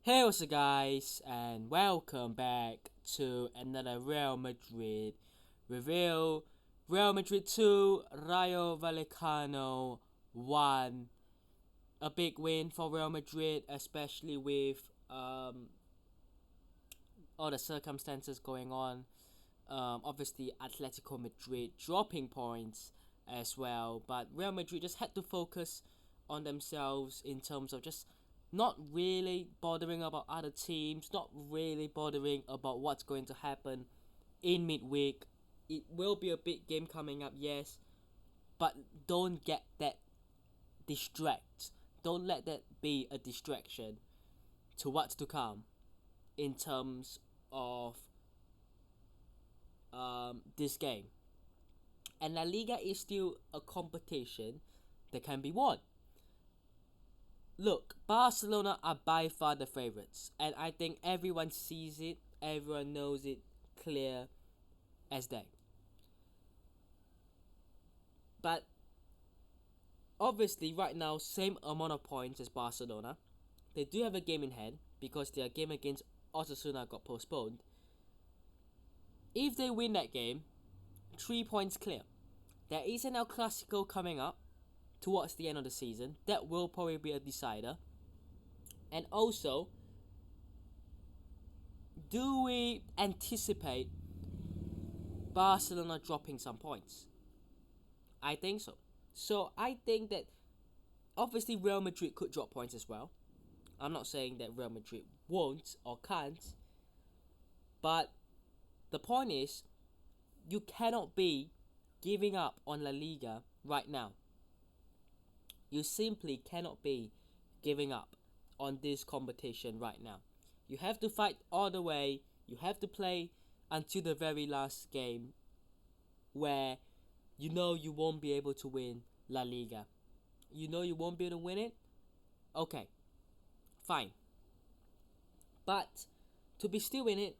Hey, what's up, guys, and welcome back to another Real Madrid review. Real Madrid 2, Rayo Vallecano 1. A big win for Real Madrid, especially with all the circumstances going on. Obviously, Atletico Madrid dropping points as well, but Real Madrid just had to focus on themselves in terms of just not really bothering about other teams, not really bothering about what's going to happen in midweek. It will be a big game coming up, yes, but don't get that distract. Don't let that be a distraction to what's to come in terms of this game. And La Liga is still a competition that can be won. Look, Barcelona are by far the favourites, and I think everyone sees it, everyone knows it clear as day. But obviously, right now, same amount of points as Barcelona. They do have a game in hand because their game against Osasuna got postponed. If they win that game, 3 points clear. There is an El Clasico coming up towards the end of the season. That will probably be a decider. And also, do we anticipate Barcelona dropping some points? I think so. So I think that obviously Real Madrid could drop points as well. I'm not saying that Real Madrid won't or can't, but the point is you cannot be giving up on La Liga right now. You simply cannot be giving up on this competition right now. You have to fight all the way. You have to play until the very last game where you know you won't be able to win La Liga. You know you won't be able to win it? Okay, fine. But to be still in it,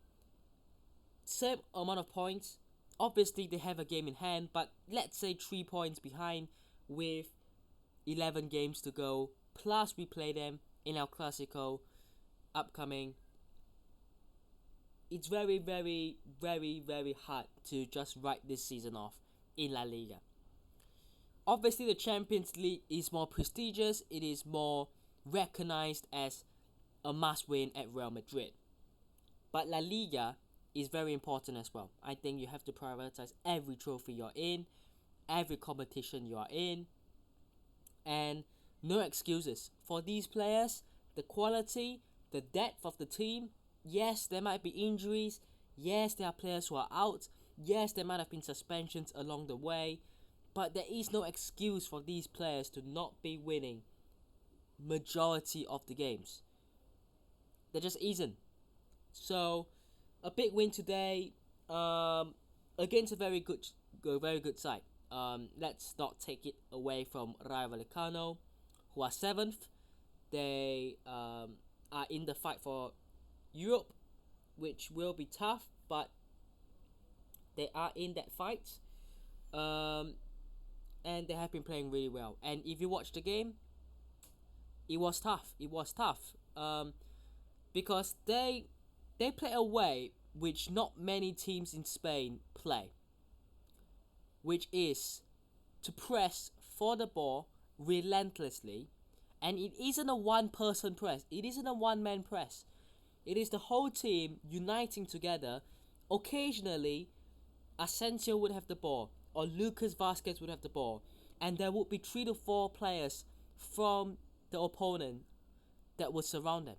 same amount of points. Obviously, they have a game in hand, but let's say 3 points behind with 11 games to go. Plus, we play them in El Clasico upcoming. It's very, very, very, very hard to just write this season off in La Liga. Obviously, the Champions League is more prestigious. It is more recognized as a must-win at Real Madrid. But La Liga is very important as well. I think you have to prioritize every trophy you're in, every competition you are in, and no excuses. For these players, the quality, the depth of the team, yes, there might be injuries, yes, there are players who are out, yes, there might have been suspensions along the way, but there is no excuse for these players to not be winning majority of the games. There just isn't. So, a big win today against a very good side. Let's not take it away from Rayo Vallecano, who are seventh. They are in the fight for Europe, which will be tough, but they are in that fight. Um, and they have been playing really well. And if you watch the game, it was tough. It was tough. Because they play a way which not many teams in Spain play, which is to press for the ball relentlessly, and it isn't a one-person press. It isn't a one-man press. It is the whole team uniting together. Occasionally, Asensio would have the ball, or Lucas Vasquez would have the ball, and there would be 3 to 4 players from the opponent that would surround them,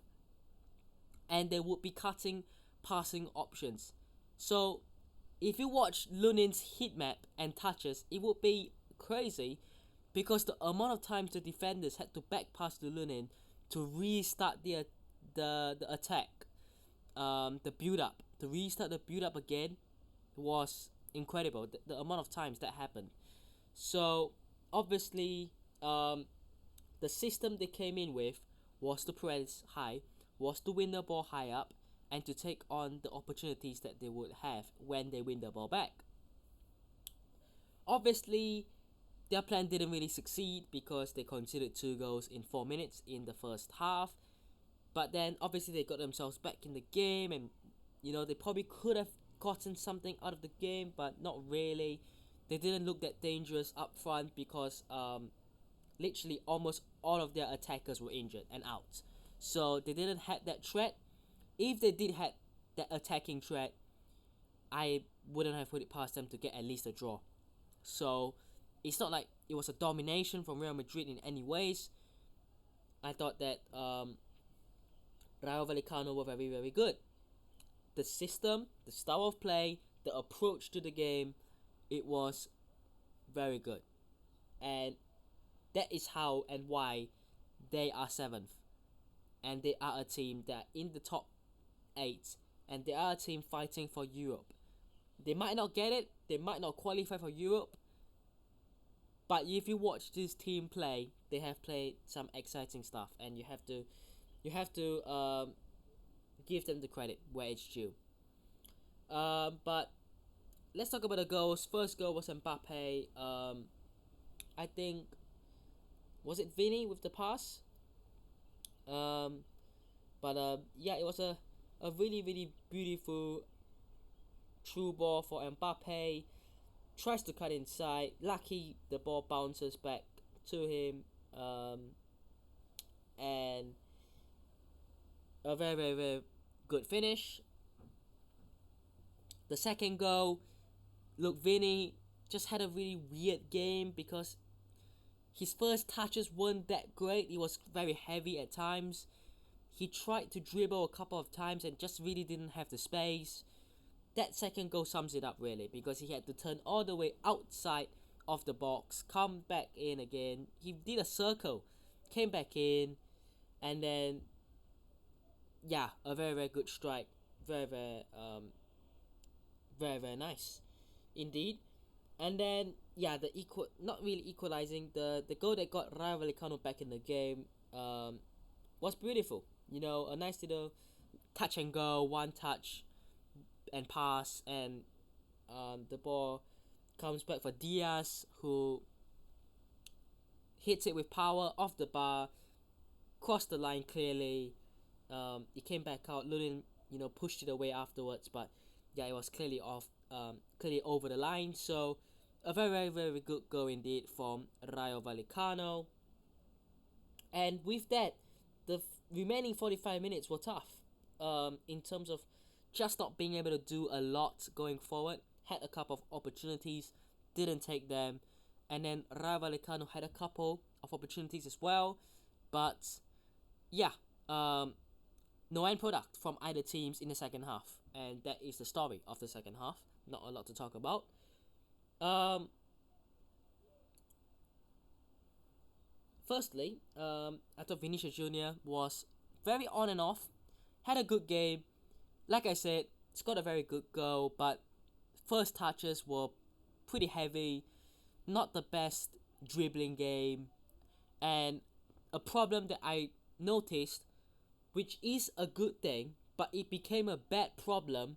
and they would be cutting passing options. So if you watch Lunin's heat map and touches, it would be crazy because the amount of times the defenders had to back pass to Lunin to restart the attack, the build up, to restart the build up again was incredible. The amount of times that happened. So obviously, the system they came in with was to press high, was to win the ball high up, and to take on the opportunities that they would have when they win the ball back. Obviously, their plan didn't really succeed because they conceded 2 goals in 4 minutes in the first half. But then obviously they got themselves back in the game, and they probably could have gotten something out of the game, but not really. They didn't look that dangerous up front because literally almost all of their attackers were injured and out. So they didn't have that threat. If they did have that attacking threat, I wouldn't have put it past them to get at least a draw. So it's not like it was a domination from Real Madrid in any ways. I thought that Rayo Vallecano were very, very good. The system, the style of play, the approach to the game, it was very good. And that is how and why they are 7th. And they are a team that are in the top 8. And they are a team fighting for Europe. They might not get it, they might not qualify for Europe, but if you watch this team play, they have played some exciting stuff, and you have to give them the credit where it's due. But let's talk about the goals. First goal was Mbappé. I think, was it Vini with the pass? Yeah, it was a really, really beautiful through ball for Mbappé. Tries to cut inside. Lucky the ball bounces back to him. And a very, very, very good finish. The second goal, look, Vini just had a really weird game because his first touches weren't that great. He was very heavy at times. He tried to dribble a couple of times and just really didn't have the space. That second goal sums it up really, because he had to turn all the way outside of the box, come back in again. He did a circle, came back in, and then a very, very good strike. Very, very nice indeed. And then not really equalizing, the goal that got Rayo Vallecano back in the game was beautiful. A nice little touch and go, one touch and pass, and the ball comes back for Diaz, who hits it with power off the bar, crossed the line clearly. It came back out. Lunin, pushed it away afterwards, but it was clearly clearly over the line. So a very, very, very good goal indeed from Rayo Vallecano. And with that, the remaining 45 minutes were tough. In terms of just not being able to do a lot going forward. Had a couple of opportunities, didn't take them. And then Rayo Vallecano had a couple of opportunities as well. But no end product from either teams in the second half. And that is the story of the second half. Not a lot to talk about. Firstly, I thought Vinicius Jr. was very on and off. Had a good game. Like I said, scored a very good goal, but first touches were pretty heavy. Not the best dribbling game. And a problem that I noticed, which is a good thing, but it became a bad problem,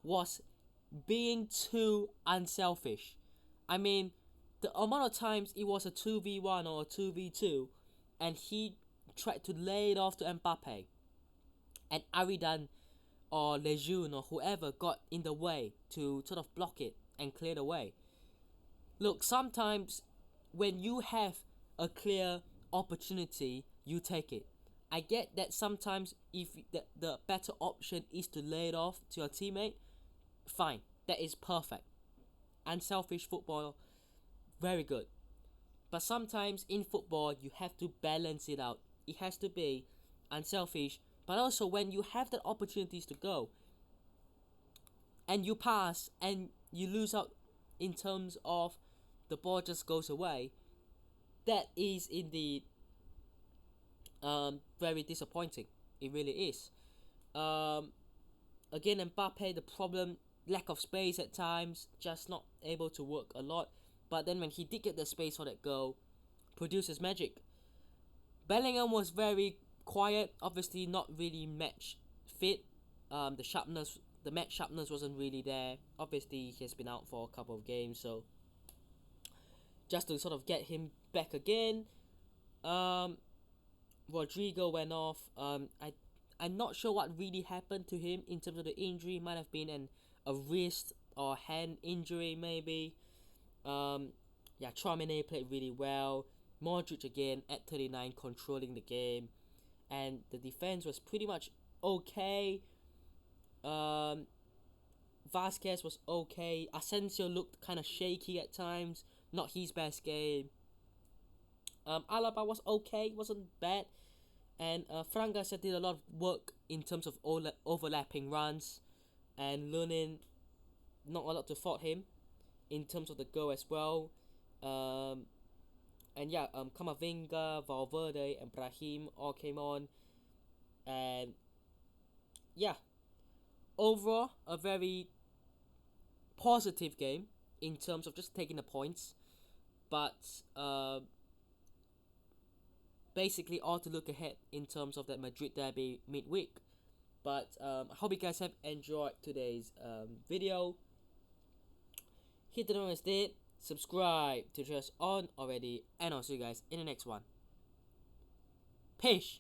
was being too unselfish. I mean, the amount of times it was a 2v1 or a 2v2, and he tried to lay it off to Mbappé, and Aridan or Lejeune or whoever got in the way to sort of block it and clear the way. Look, sometimes when you have a clear opportunity, you take it. I get that sometimes if the better option is to lay it off to your teammate, fine, that is perfect. Unselfish football, very good. But sometimes in football, you have to balance it out. It has to be unselfish, but also when you have the opportunities to go and you pass and you lose out in terms of the ball just goes away, that is indeed very disappointing. It really is. Again, Mbappé, the problem, lack of space at times, just not able to work a lot. But then when he did get the space for that goal, produces magic. Bellingham was very quiet, obviously not really match fit. The match sharpness wasn't really there. Obviously, he has been out for a couple of games, so just to sort of get him back again. Rodrigo went off. I'm not sure what really happened to him in terms of the injury. It might have been a wrist or hand injury maybe. Yeah, Tchouaméni played really well. Modric again at 39 controlling the game, and the defense was pretty much okay. Um, Vasquez was okay. Asensio looked kind of shaky at times, not his best game. Alaba was okay, wasn't bad, and Frangas did a lot of work in terms of overlapping runs, and Lunin not a lot to fault him in terms of the goal as well. And yeah, Camavinga, Valverde, and Brahim all came on, and yeah, overall a very positive game in terms of just taking the points, but basically all to look ahead in terms of that Madrid derby midweek. But I hope you guys have enjoyed today's video. Hit the notification, subscribe to just on already, and I'll see you guys in the next one. Peace.